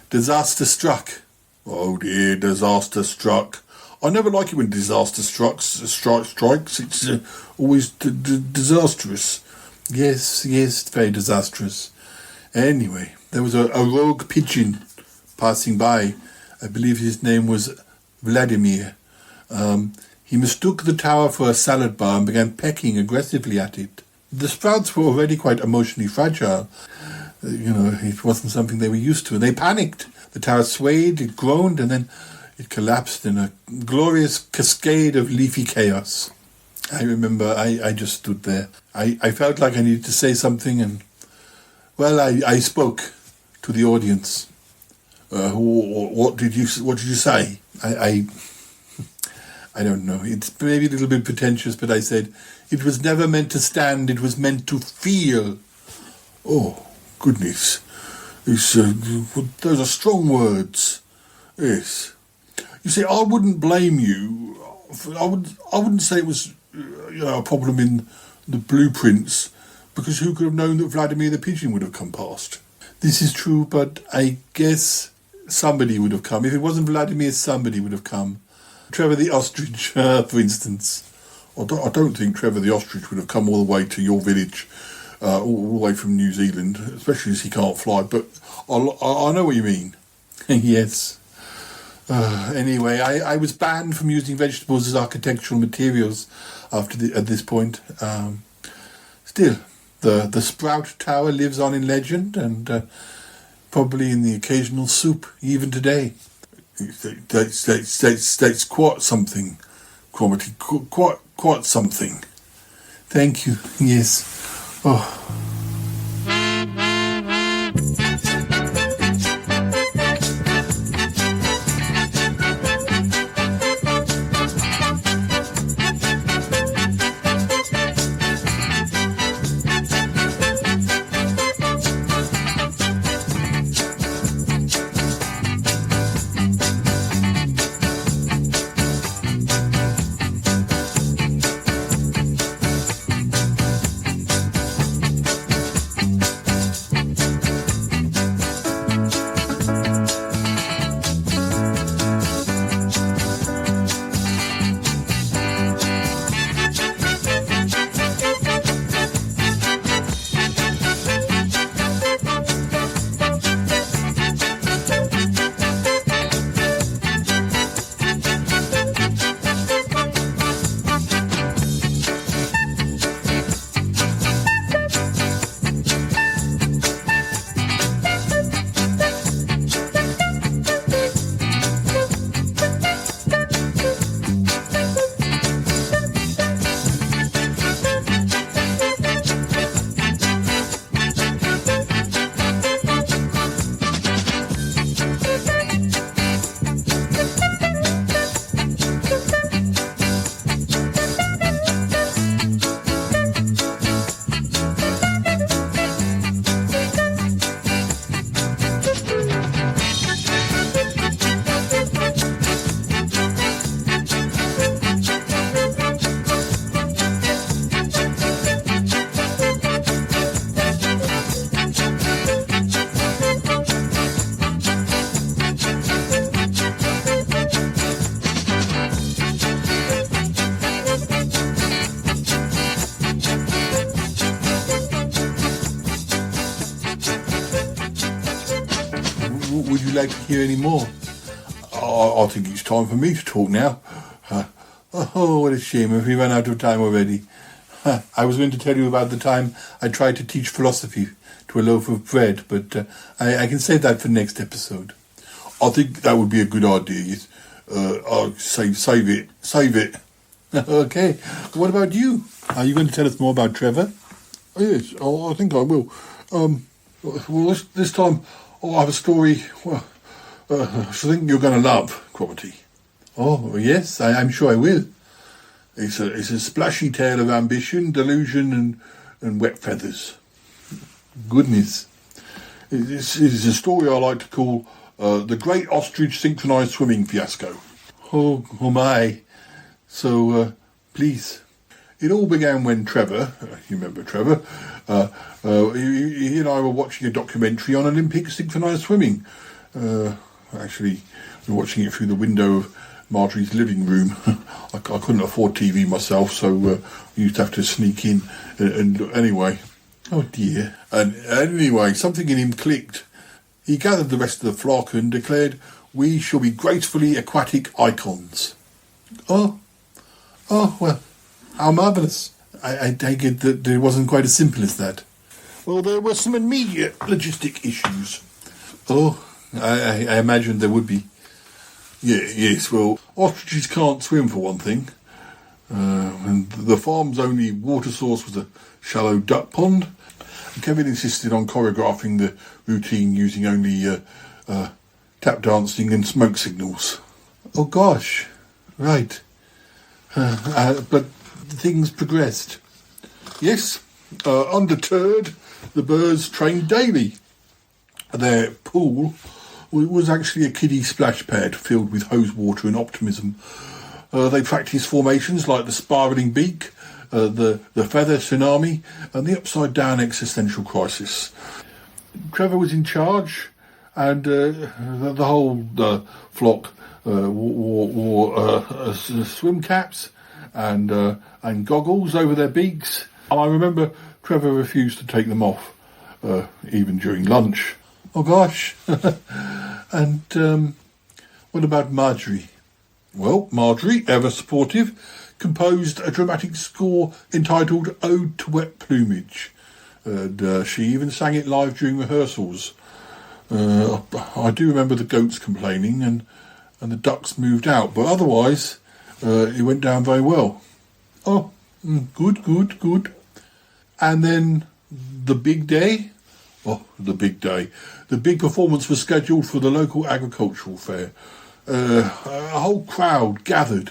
disaster struck. Oh dear, disaster struck. I never like it when disaster strikes. It's always disastrous. Yes, very disastrous. Anyway, there was a rogue pigeon passing by. I believe his name was Vladimir. He mistook the tower for a salad bar and began pecking aggressively at it. The sprouts were already quite emotionally fragile. It wasn't something they were used to, and they panicked. The tower swayed, it groaned, and then it collapsed in a glorious cascade of leafy chaos. I remember I just stood there. I felt like I needed to say something, and, well, I spoke to the audience. What did you say? I don't know. It's maybe a little bit pretentious, but I said, it was never meant to stand, it was meant to feel. Oh, goodness. Those are strong words. Yes. You see, I wouldn't blame you. I wouldn't say it was a problem in the blueprints, because who could have known that Vladimir the pigeon would have come past? This is true, but I guess somebody would have come. If it wasn't Vladimir, somebody would have come. Trevor the ostrich, for instance. I don't think Trevor the ostrich would have come all the way to your village, all the way from New Zealand, especially as he can't fly, but I know what you mean. Yes. Anyway, I was banned from using vegetables as architectural materials at this point. Still, the Sprout Tower lives on in legend and probably in the occasional soup even today. That's quite something, Cromarty. Quite something. Thank you. Yes. Oh. Would you like to hear any more? I think it's time for me to talk now. Oh, what a shame if we run out of time already. I was going to tell you about the time I tried to teach philosophy to a loaf of bread, but I can save that for next episode. I think that would be a good idea. I'll save it. Okay. What about you? Are you going to tell us more about Trevor? Yes, I think I will. Well, this time I'll have a story. Well, I think you're going to love, Cromarty. Oh yes, I'm sure I will. It's a splashy tale of ambition, delusion, and wet feathers. Goodness, it's a story I like to call the Great Ostrich Synchronized Swimming Fiasco. Oh my! So please. It all began when Trevor, you remember Trevor, he and I were watching a documentary on Olympic synchronised swimming. Actually, we were watching it through the window of Marjorie's living room. I couldn't afford TV myself, so we used to have to sneak in. And anyway, oh dear. And anyway, something in him clicked. He gathered the rest of the flock and declared, "We shall be gracefully aquatic icons." Oh, well. How marvellous. I take it that it wasn't quite as simple as that. Well, there were some immediate logistic issues. Oh, I imagine there would be. Yeah, yes, well, ostriches can't swim for one thing. And the farm's only water source was a shallow duck pond. And Kevin insisted on choreographing the routine using only tap dancing and smoke signals. Oh gosh, right. But things progressed. Yes, undeterred, the birds trained daily. Their pool was actually a kiddie splash pad filled with hose water and optimism. They practiced formations like the spiralling beak, the feather tsunami, and the upside-down existential crisis. Trevor was in charge, and the whole flock wore swim caps and goggles over their beaks. And I remember Trevor refused to take them off, even during lunch. Oh gosh! And what about Marjorie? Well, Marjorie, ever supportive, composed a dramatic score entitled Ode to Wet Plumage. And she even sang it live during rehearsals. I do remember the goats complaining and the ducks moved out, but otherwise it went down very well. Oh, good. And then the big day. Oh, the big day. The big performance was scheduled for the local agricultural fair. A whole crowd gathered.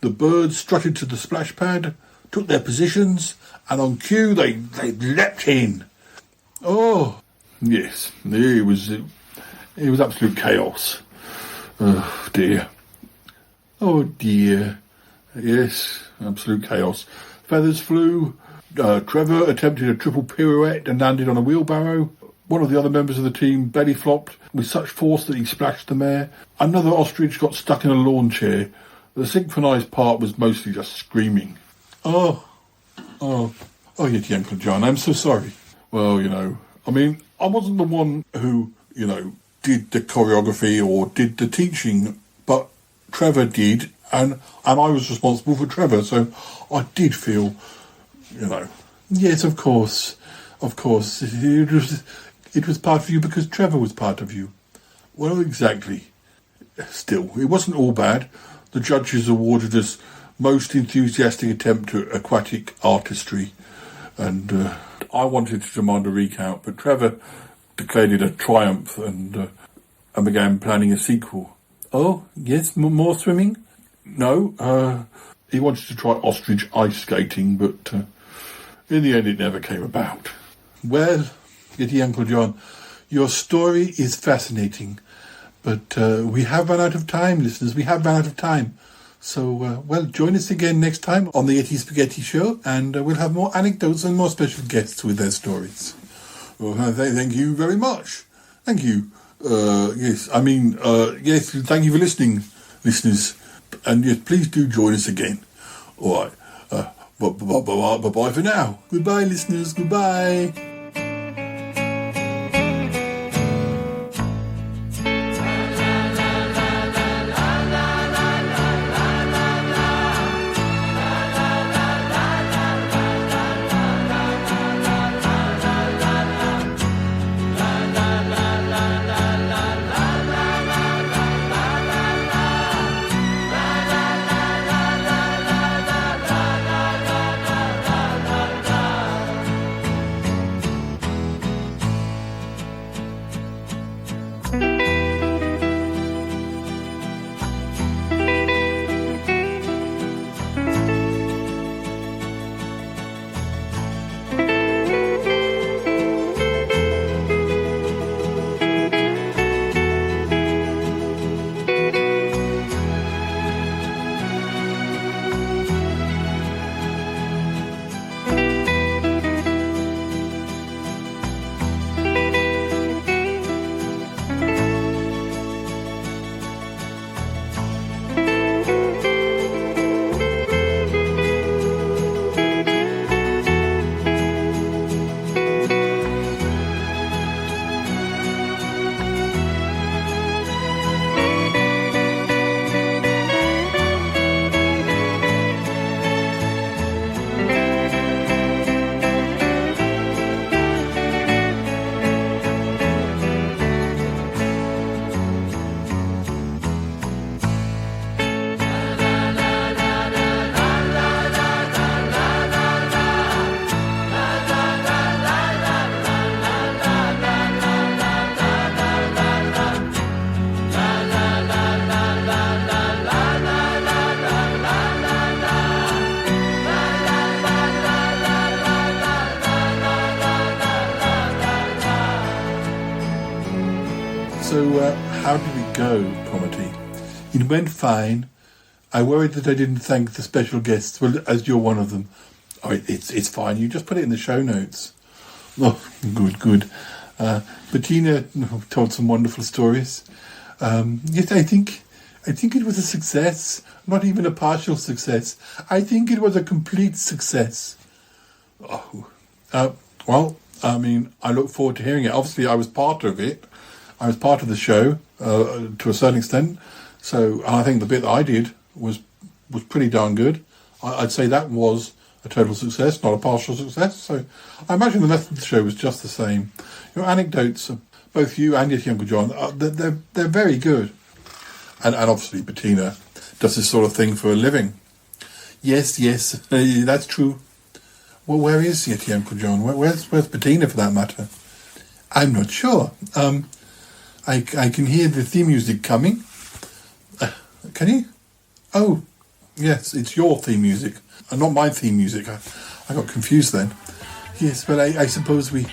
The birds strutted to the splash pad, took their positions, and on cue they leapt in. Oh, yes, it was absolute chaos. Oh dear. Yes, absolute chaos. Feathers flew. Trevor attempted a triple pirouette and landed on a wheelbarrow. One of the other members of the team belly flopped with such force that he splashed the mare. Another ostrich got stuck in a lawn chair. The synchronised part was mostly just screaming. Oh, Yeti Uncle John, I'm so sorry. Well, I wasn't the one who, did the choreography or did the teaching, but Trevor did, and I was responsible for Trevor, so I did feel, yes, of course, it was part of you because Trevor was part of you. Well, exactly. Still, it wasn't all bad. The judges awarded us most enthusiastic attempt at aquatic artistry, and I wanted to demand a recount, but Trevor declared it a triumph and began planning a sequel. Oh, yes, more swimming? No, he wanted to try ostrich ice skating, but in the end it never came about. Well, Yeti Uncle John, your story is fascinating, but we have run out of time, listeners. We have run out of time. So, join us again next time on the Yeti Spaghetti Show, and we'll have more anecdotes and more special guests with their stories. Well, thank you very much. Thank you. Yes, thank you for listening, listeners. And yes, please do join us again. All right. Bye-bye for now. Goodbye, listeners. Goodbye. So, how did it go, Promety? It went fine. I worried that I didn't thank the special guests, well, as you're one of them. Oh, it's fine. You just put it in the show notes. Oh, good. Bettina told some wonderful stories. Yes, I think it was a success. Not even a partial success. I think it was a complete success. Oh, well, I mean, I look forward to hearing it. Obviously, I was part of it. I was part of the show to a certain extent. So I think the bit that I did was pretty darn good. I'd say that was a total success, not a partial success. So I imagine the rest of the show was just the same. Your anecdotes, both you and Yeti Uncle John, they're very good. And obviously Bettina does this sort of thing for a living. Yes, that's true. Well, where is Yeti Uncle John? Where's Bettina, for that matter? I'm not sure. I can hear the theme music coming. Can you? Oh, yes, it's your theme music, and not my theme music. I got confused then. Yes, but I suppose we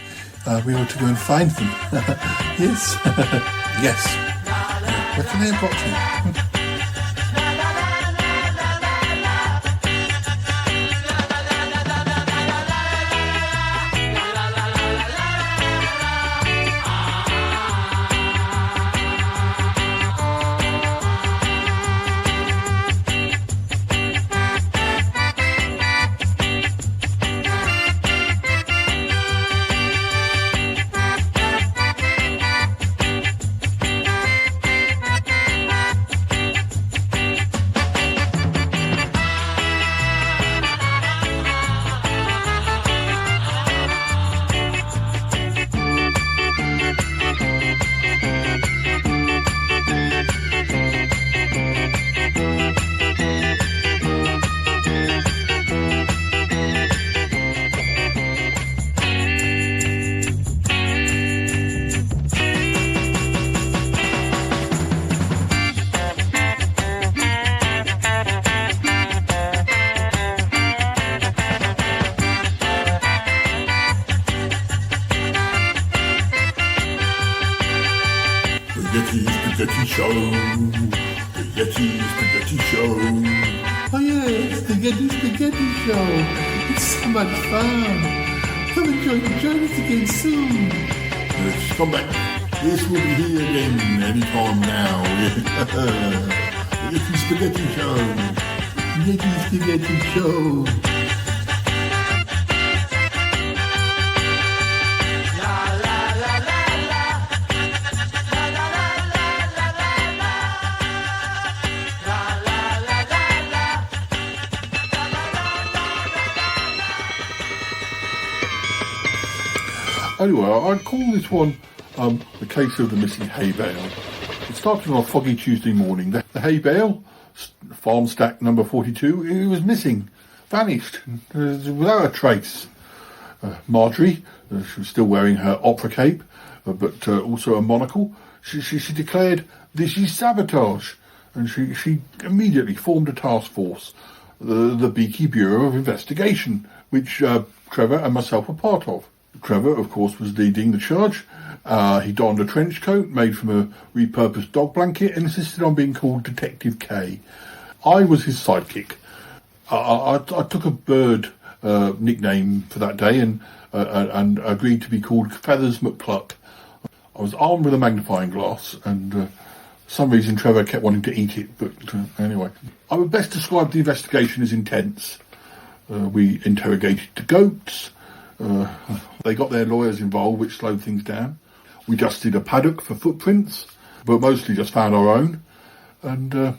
ought to go and find them. Yes. Yes. Where can they have got to? Yeti Show. The Yeti Spaghetti Show. Oh yes, the Yeti Spaghetti Show. It's so much fun. Come and join us again soon. Yes, come back. This will be here again anytime now. The Yeti Spaghetti Show. Yeti Spaghetti Show. Anyway, I'd call this one the case of the missing hay bale. It started on a foggy Tuesday morning. The hay bale, farm stack number 42, it was missing, vanished, without a trace. Marjorie, she was still wearing her opera cape, but also a monocle. She declared, "This is sabotage," and she immediately formed a task force, the Beaky Bureau of Investigation, which Trevor and myself were part of. Trevor, of course, was leading the charge. He donned a trench coat made from a repurposed dog blanket and insisted on being called Detective K. I was his sidekick. I took a bird nickname for that day and agreed to be called Feathers McPluck. I was armed with a magnifying glass, and for some reason Trevor kept wanting to eat it, but anyway. I would best describe the investigation as intense. We interrogated the goats. They got their lawyers involved, which slowed things down. We dusted a paddock for footprints, but mostly just found our own. And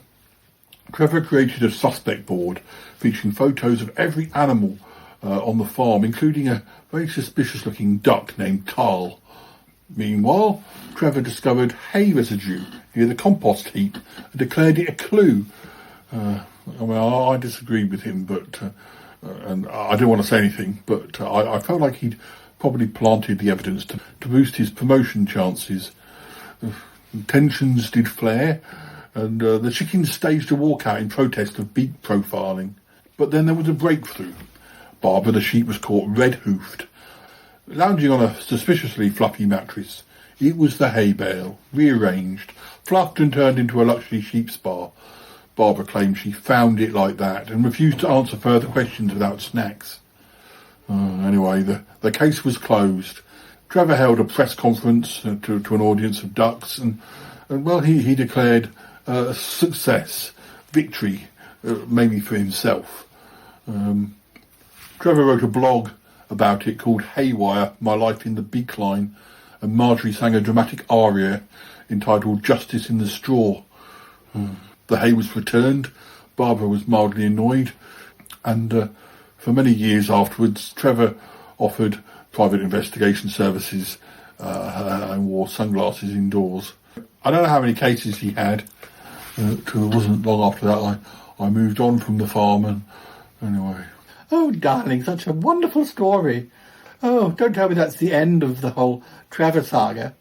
Trevor created a suspect board featuring photos of every animal on the farm, including a very suspicious-looking duck named Carl. Meanwhile, Trevor discovered hay residue near the compost heap and declared it a clue. I disagreed with him, but and I didn't want to say anything, but I felt like he'd probably planted the evidence to boost his promotion chances. Tensions did flare, and the chickens staged a walkout in protest of beak profiling. But then there was a breakthrough. Barbara the sheep was caught red-hoofed, lounging on a suspiciously fluffy mattress. It was the hay bale, rearranged, fluffed and turned into a luxury sheep spa. Barbara claimed she found it like that and refused to answer further questions without snacks. Anyway, the case was closed. Trevor held a press conference to an audience of ducks, and well, he declared a success, victory, mainly for himself. Trevor wrote a blog about it called Haywire, My Life in the Beakline, and Marjorie sang a dramatic aria entitled Justice in the Straw. The hay was returned. Barbara was mildly annoyed, and for many years afterwards, Trevor offered private investigation services and wore sunglasses indoors. I don't know how many cases he had. It wasn't long after that I moved on from the farm, and anyway. Oh, darling, such a wonderful story. Oh, don't tell me that's the end of the whole Trevor saga.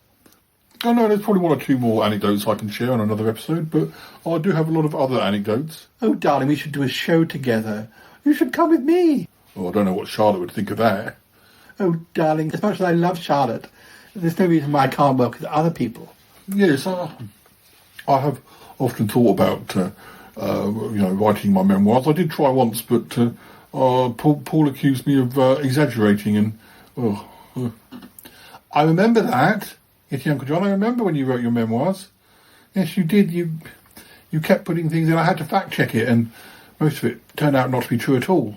Oh no, there's probably one or two more anecdotes I can share on another episode, but I do have a lot of other anecdotes. Oh, darling, we should do a show together. You should come with me. Oh, I don't know what Charlotte would think of that. Oh, darling, as much as I love Charlotte, there's no reason why I can't work with other people. Yes, I have often thought about, writing my memoirs. I did try once, but Paul accused me of exaggerating, and I remember that. Yes, Uncle John, I remember when you wrote your memoirs. Yes, you did. You kept putting things in. I had to fact check it, and most of it turned out not to be true at all.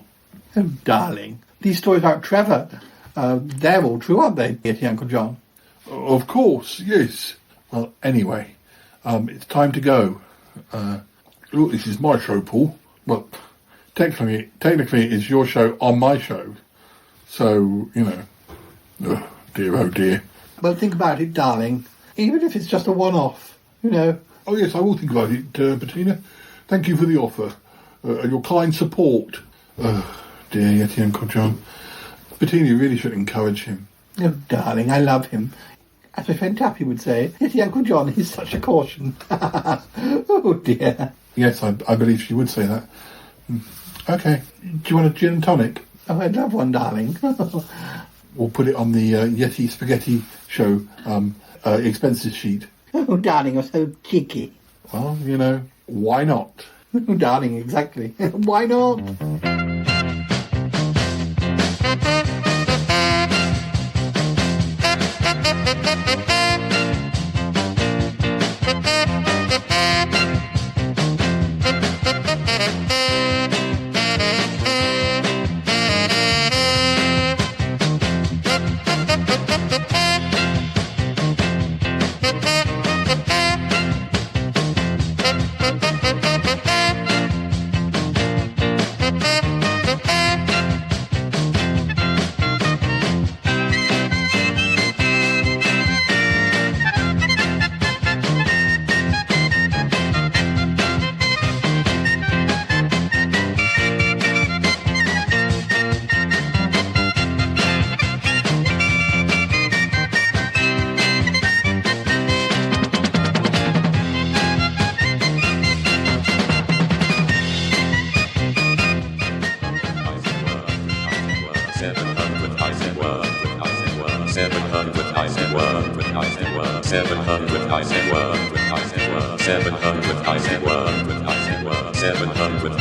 Oh, darling, these stories about Trevor, they're all true, aren't they, yes, Uncle John? Of course, yes. Well, anyway, it's time to go. Look, this is my show, Paul. Well, technically, it is your show on my show. So, oh dear. Well, think about it, darling. Even if it's just a one-off, Oh, yes, I will think about it, Bettina. Thank you for the offer and your kind support. Dear Yeti, Uncle John. Bettina, you really should encourage him. Oh, darling, I love him. As my friend Tappy would say, Yeti, Uncle John, he's such a caution. Oh, dear. Yes, I believe she would say that. Okay. Do you want a gin and tonic? Oh, I'd love one, darling. We'll put it on the Yeti Spaghetti Show expenses sheet. Oh, darling, you're so cheeky. Well, why not? Oh, darling, exactly. Why not? Seven hundred